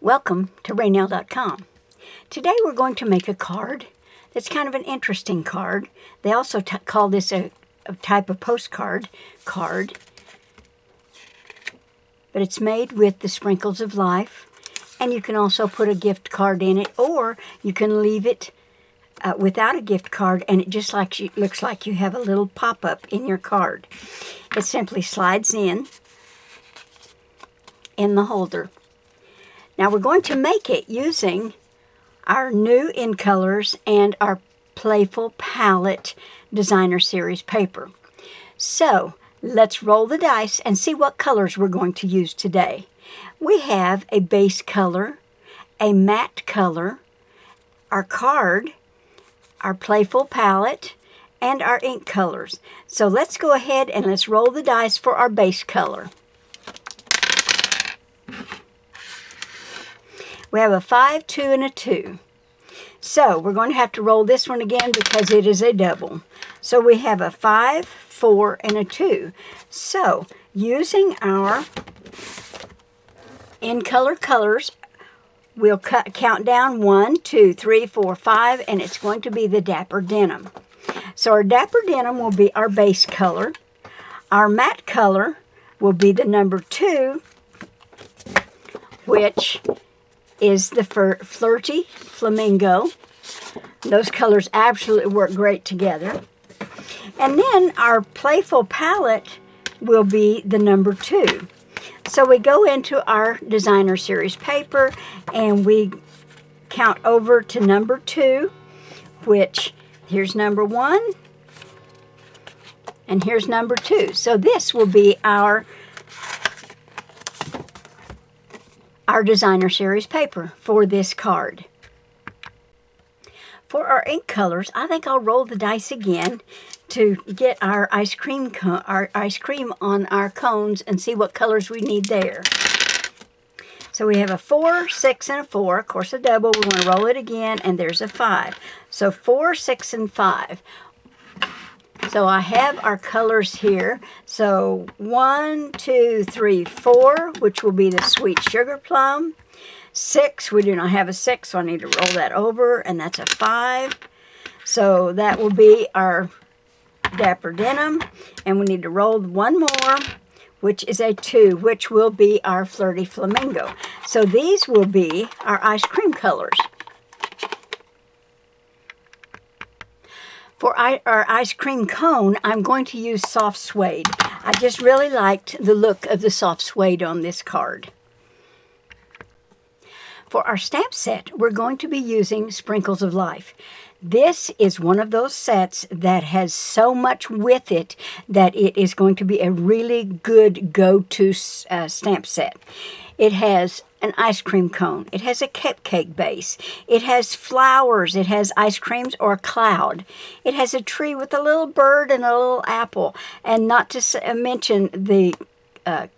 Welcome to Raynell.com. Today we're going to make a card that's kind of an interesting card. They also call this a type of postcard card. But it's made with the sprinkles of life. And you can also put a gift card in it, or you can leave it without a gift card, and it just looks like you have a little pop-up in your card. It simply slides in the holder. Now we're going to make it using our new In Colors and our Playful palette designer series paper. So let's roll the dice and see what colors we're going to use today. We have a base color, a matte color, our card, our Playful palette, and our ink colors. So let's go ahead and let's roll the dice for our base color. We have a 5, 2, and a 2. So we're going to have to roll this one again because it is a double. So we have a 5, 4, and a 2. So using our In Color colors, we'll count down 1, 2, 3, 4, 5, and it's going to be the Dapper Denim. So our Dapper Denim will be our base color. Our matte color will be the number 2, which is the Flirty Flamingo. Those colors absolutely work great together. And then our Playful palette will be the number 2. So we go into our designer series paper and we count over to number 2, which here's number 1 and here's number 2. So this will be our designer series paper for this card. For our ink colors, I think I'll roll the dice again to get our ice cream on our cones and see what colors we need there. So we have a 4, 6, and a 4. Of course, a double. We want to roll it again, and there's a 5. So 4, 6, and 5. So I have our colors here. So 1, 2, 3, 4, which will be the Sweet Sugar Plum. 6, we do not have a 6, so I need to roll that over, and that's a 5. So that will be our Dapper Denim, and we need to roll one more, which is a 2, which will be our Flirty Flamingo. So these will be our ice cream colors. For our ice cream cone, I'm going to use soft suede. I just really liked the look of the soft suede on this card. For our stamp set, we're going to be using Sprinkles of Life. This is one of those sets that has so much with it that it is going to be a really good go-to stamp set. It has an ice cream cone. It has a cupcake base. It has flowers. It has ice creams or a cloud. It has a tree with a little bird and a little apple. And not to mention the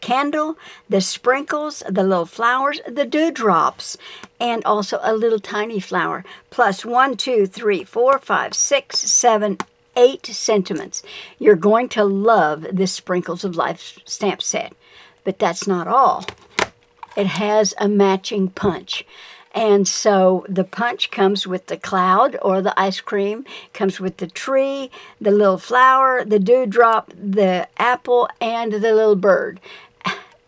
candle, the sprinkles, the little flowers, the dewdrops, and also a little tiny flower. Plus 1, 2, 3, 4, 5, 6, 7, 8 sentiments. You're going to love this Sprinkles of Life stamp set. But that's not all. It has a matching punch. And so the punch comes with the cloud or the ice cream, comes with the tree, the little flower, the dewdrop, the apple, and the little bird.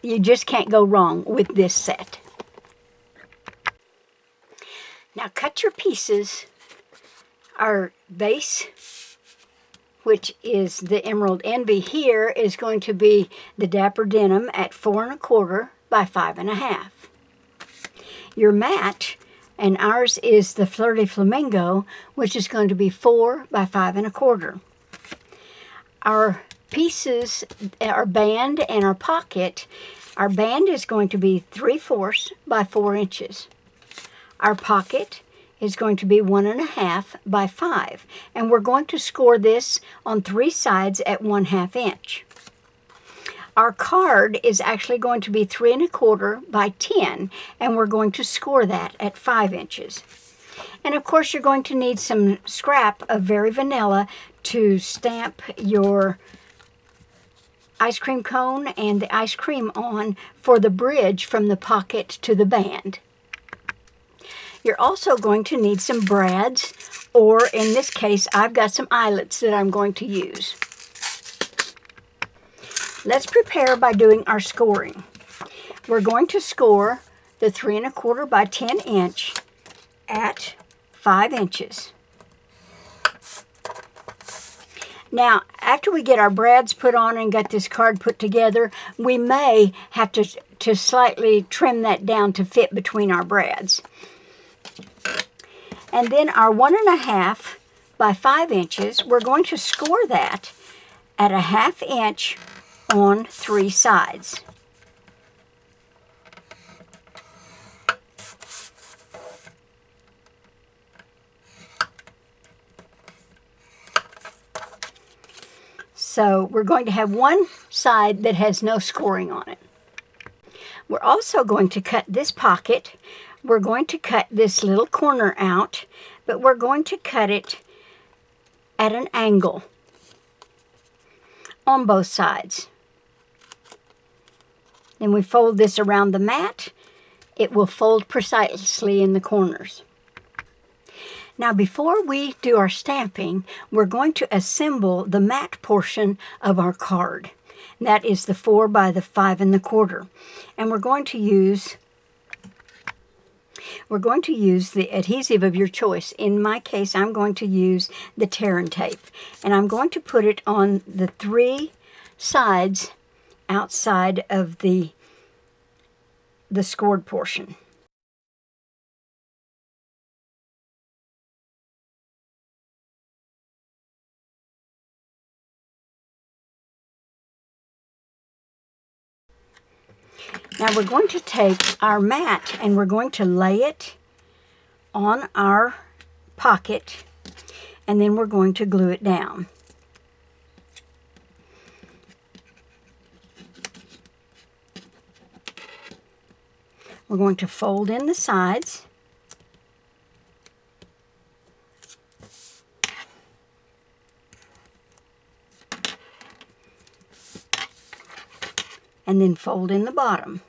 You just can't go wrong with this set. Now cut your pieces. Our base, which is the Emerald Envy here, is going to be the Dapper Denim at 4 1/4 by 5 1/2. Your match, and ours is the Flirty Flamingo, which is going to be 4 by 5 1/4. Our pieces, our band and our pocket, our band is going to be 3/4 by 4 inches. Our pocket is going to be 1 1/2 by 5, and we're going to score this on 3 sides at 1/2 inch. Our card is actually going to be 3 1/4 by 10, and we're going to score that at 5 inches. And of course, you're going to need some scrap of Very Vanilla to stamp your ice cream cone and the ice cream on for the bridge from the pocket to the band. You're also going to need some brads, or in this case, I've got some eyelets that I'm going to use. Let's prepare by doing our scoring. We're going to score the 3 1/4 by 10 inch at 5 inches. Now, after we get our brads put on and got this card put together, we may have to slightly trim that down to fit between our brads. And then our 1 1/2 by 5 inches, we're going to score that at 1/2 inch on 3 sides. So we're going to have one side that has no scoring on it. We're also going to cut this pocket. We're going to cut this little corner out, but we're going to cut it at an angle on both sides. Then we fold this around the mat. It will fold precisely in the corners. Now, before we do our stamping, we're going to assemble the mat portion of our card. That is the 4 by the 5 1/4. And we're going to use the adhesive of your choice. In my case, I'm going to use the tear tape. And I'm going to put it on the 3 sides outside of the scored portion. Now we're going to take our mat and we're going to lay it on our pocket, and then we're going to glue it down. We're going to fold in the sides. And then fold in the bottom.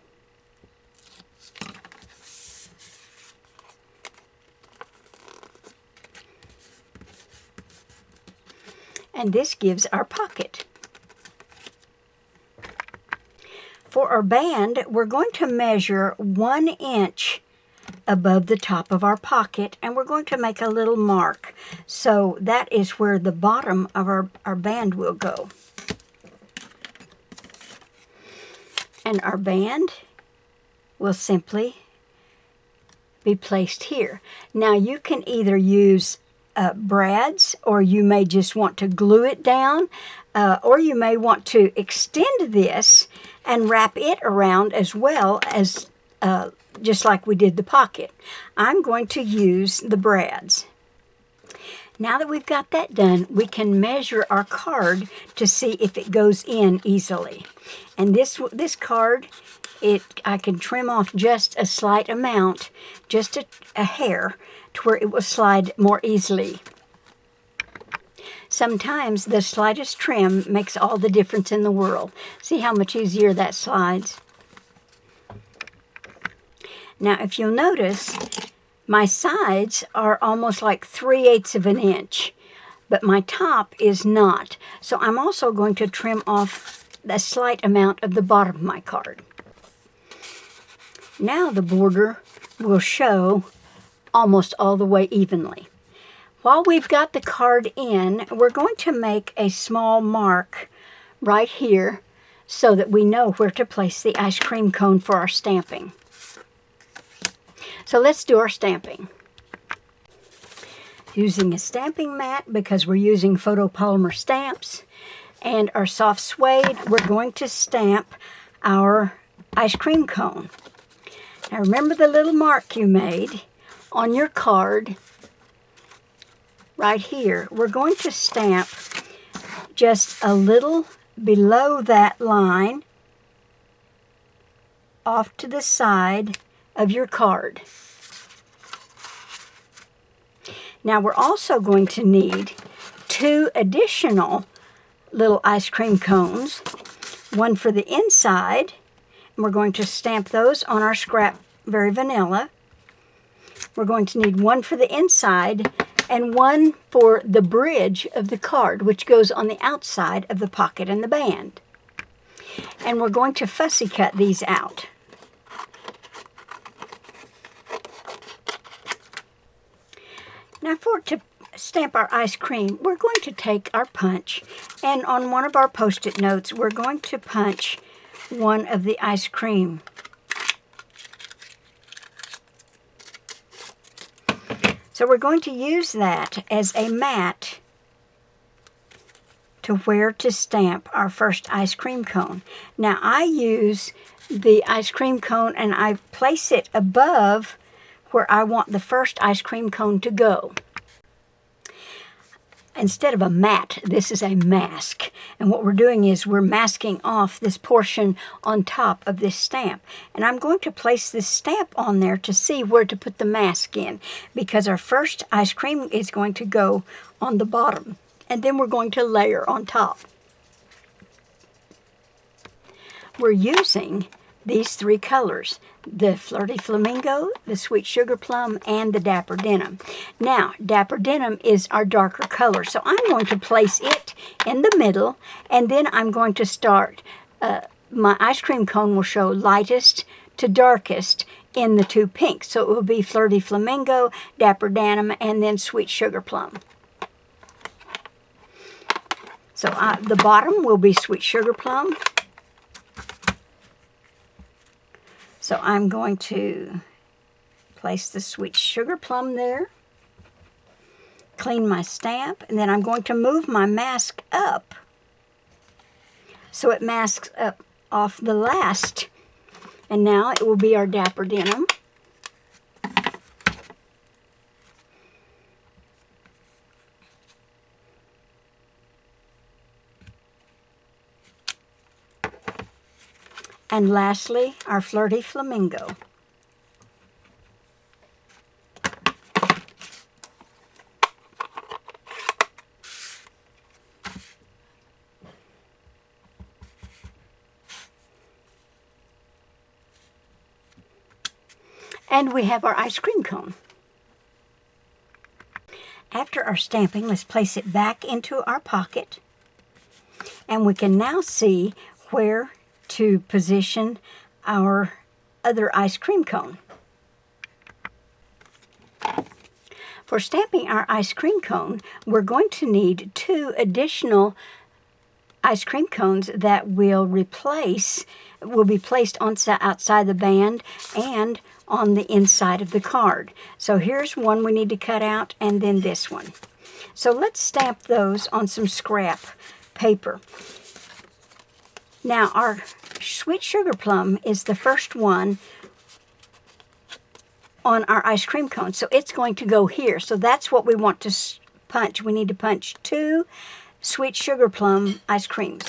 And this gives our pocket. For our band, we're going to measure 1 inch above the top of our pocket, and we're going to make a little mark. So that is where the bottom of our band will go. And our band will simply be placed here. Now you can either use brads, or you may just want to glue it down, or you may want to extend this and wrap it around as well as just like we did the pocket. I'm going to use the brads. Now that we've got that done, we can measure our card to see if it goes in easily. And this card, I can trim off just a slight amount, just a hair, to where it will slide more easily. Sometimes the slightest trim makes all the difference in the world. See how much easier that slides? Now, if you'll notice, my sides are almost like 3/8 of an inch, but my top is not. So I'm also going to trim off a slight amount of the bottom of my card. Now the border will show almost all the way evenly. While we've got the card in, we're going to make a small mark right here so that we know where to place the ice cream cone for our stamping. So let's do our stamping. Using a stamping mat, because we're using photopolymer stamps, and our soft suede, we're going to stamp our ice cream cone. Now remember the little mark you made on your card right here. We're going to stamp just a little below that line off to the side of your card. Now we're also going to need 2 additional little ice cream cones, one for the inside, and we're going to stamp those on our scrap Very Vanilla, We're going to need one for the inside and one for the bridge of the card, which goes on the outside of the pocket and the band. And we're going to fussy cut these out. Now to stamp our ice cream, we're going to take our punch, and on one of our Post-it notes, we're going to punch one of the ice cream. So we're going to use that as a mat to where to stamp our first ice cream cone. Now I use the ice cream cone and I place it above where I want the first ice cream cone to go. Instead of a mat, this is a mask. And what we're doing is we're masking off this portion on top of this stamp. And I'm going to place this stamp on there to see where to put the mask in, because our first ice cream is going to go on the bottom. And then we're going to layer on top. We're using these three colors: the Flirty Flamingo, the Sweet Sugar Plum, and the Dapper Denim. Now, Dapper Denim is our darker color, so I'm going to place it in the middle, and then I'm going to start. My ice cream cone will show lightest to darkest in the two pinks. So it will be Flirty Flamingo, Dapper Denim, and then Sweet Sugar Plum. So the bottom will be Sweet Sugar Plum. So I'm going to place the Sweet Sugar Plum there, clean my stamp, and then I'm going to move my mask up so it masks up off the last. And now it will be our Dapper Denim. And lastly, our Flirty Flamingo. And we have our ice cream cone. After our stamping, let's place it back into our pocket. And we can now see where to position our other ice cream cone. For stamping our ice cream cone, we're going to need 2 additional ice cream cones that will be placed outside the band and on the inside of the card. So here's one we need to cut out, and then this one. So let's stamp those on some scrap paper. Now our Sweet Sugar Plum is the first one on our ice cream cone, so it's going to go here. So that's what we want to punch. We need to punch 2 Sweet Sugar Plum ice creams.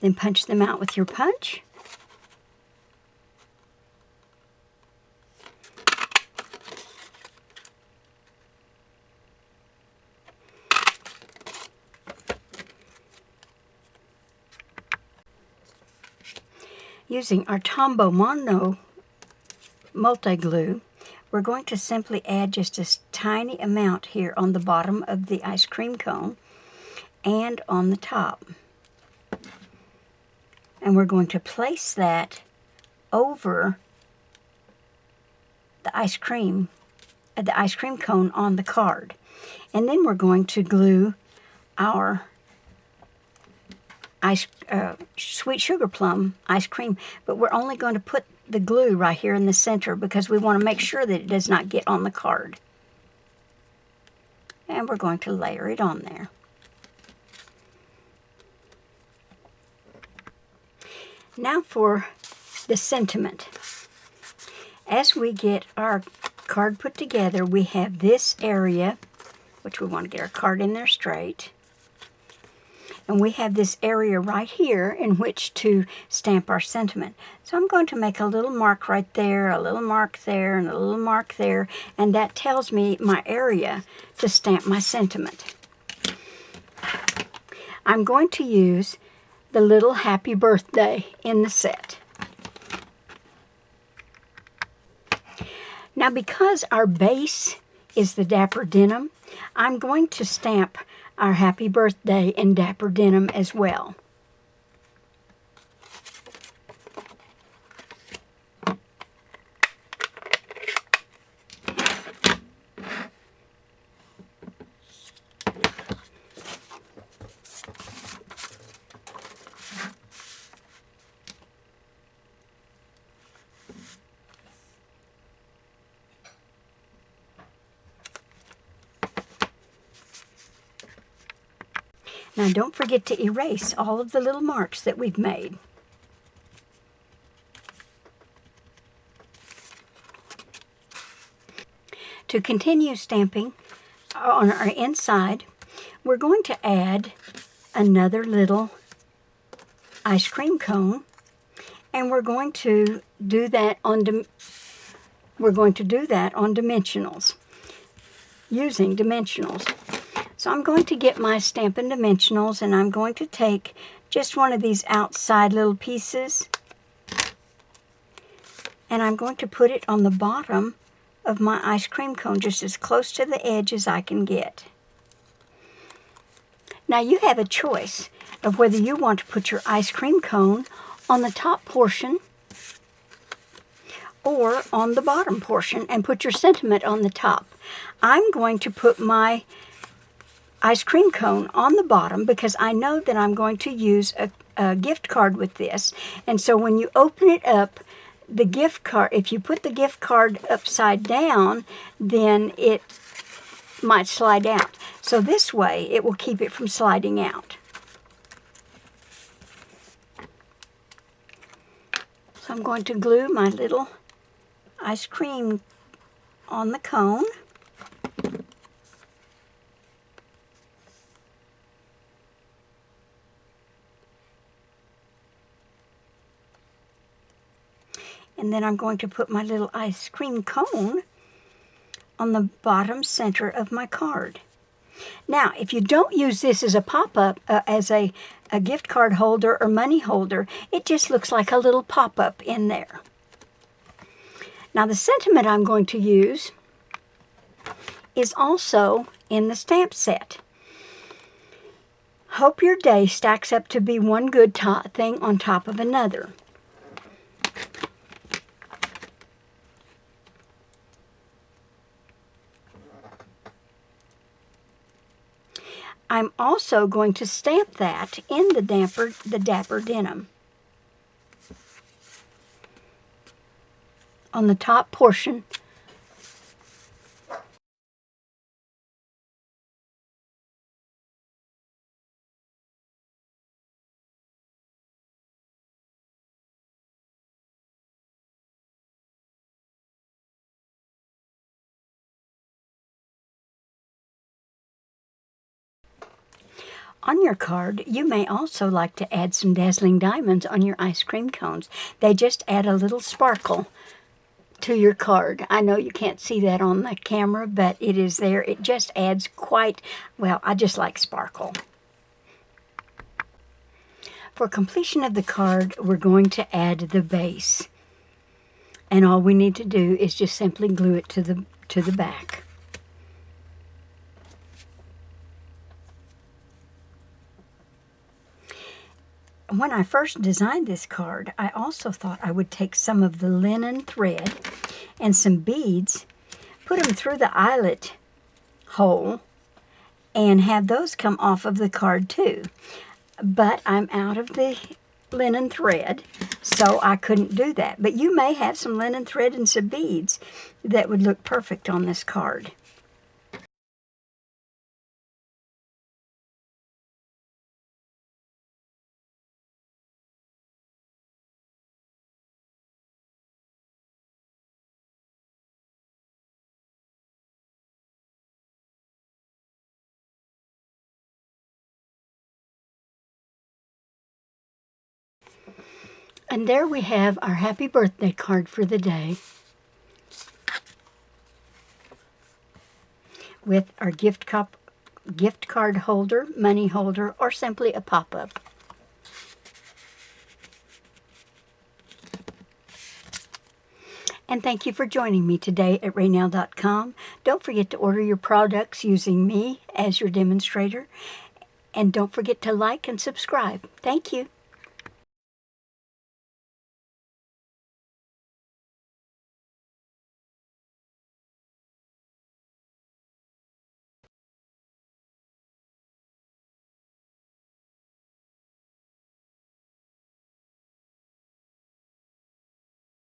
Then punch them out with your punch. Using our Tombow Mono multi-glue, we're going to simply add just a tiny amount here on the bottom of the ice cream cone and on the top. And we're going to place that over the ice cream cone on the card. And then we're going to glue our Sweet Sugar Plum ice cream, but we're only going to put the glue right here in the center because we want to make sure that it does not get on the card. And we're going to layer it on there. Now for the sentiment. As we get our card put together, we have this area, which we want to get our card in there straight. And we have this area right here in which to stamp our sentiment. So I'm going to make a little mark right there, a little mark there, and a little mark there, and that tells me my area to stamp my sentiment. I'm going to use the little happy birthday in the set. Now, because our base is the Dapper Denim, I'm going to stamp our happy birthday in Dapper Denim as well. Now don't forget to erase all of the little marks that we've made. To continue stamping on our inside, we're going to add another little ice cream cone, and we're going to do that on dimensionals, using dimensionals. So I'm going to get my Stampin' Dimensionals, and I'm going to take just one of these outside little pieces, and I'm going to put it on the bottom of my ice cream cone, just as close to the edge as I can get. Now you have a choice of whether you want to put your ice cream cone on the top portion or on the bottom portion and put your sentiment on the top. I'm going to put my ice cream cone on the bottom because I know that I'm going to use a gift card with this. And so when you open it up, the gift card, if you put the gift card upside down, then it might slide out. So this way, it will keep it from sliding out. So I'm going to glue my little ice cream on the cone. And then I'm going to put my little ice cream cone on the bottom center of my card. Now, if you don't use this as a pop-up, as a gift card holder or money holder, it just looks like a little pop-up in there. Now, the sentiment I'm going to use is also in the stamp set. Hope your day stacks up to be one good thing on top of another. I'm also going to stamp that in the Dapper Denim on the top portion. On your card, you may also like to add some dazzling diamonds on your ice cream cones. They just add a little sparkle to your card. I know you can't see that on the camera, but it is there. It just adds quite, well, I just like sparkle. For completion of the card, we're going to add the base. And all we need to do is just simply glue it to the back. When I first designed this card, I also thought I would take some of the linen thread and some beads, put them through the eyelet hole, and have those come off of the card too. But I'm out of the linen thread, so I couldn't do that. But you may have some linen thread and some beads that would look perfect on this card. And there we have our happy birthday card for the day with our gift card holder, money holder, or simply a pop-up. And thank you for joining me today at Raynell.com. Don't forget to order your products using me as your demonstrator. And don't forget to like and subscribe. Thank you.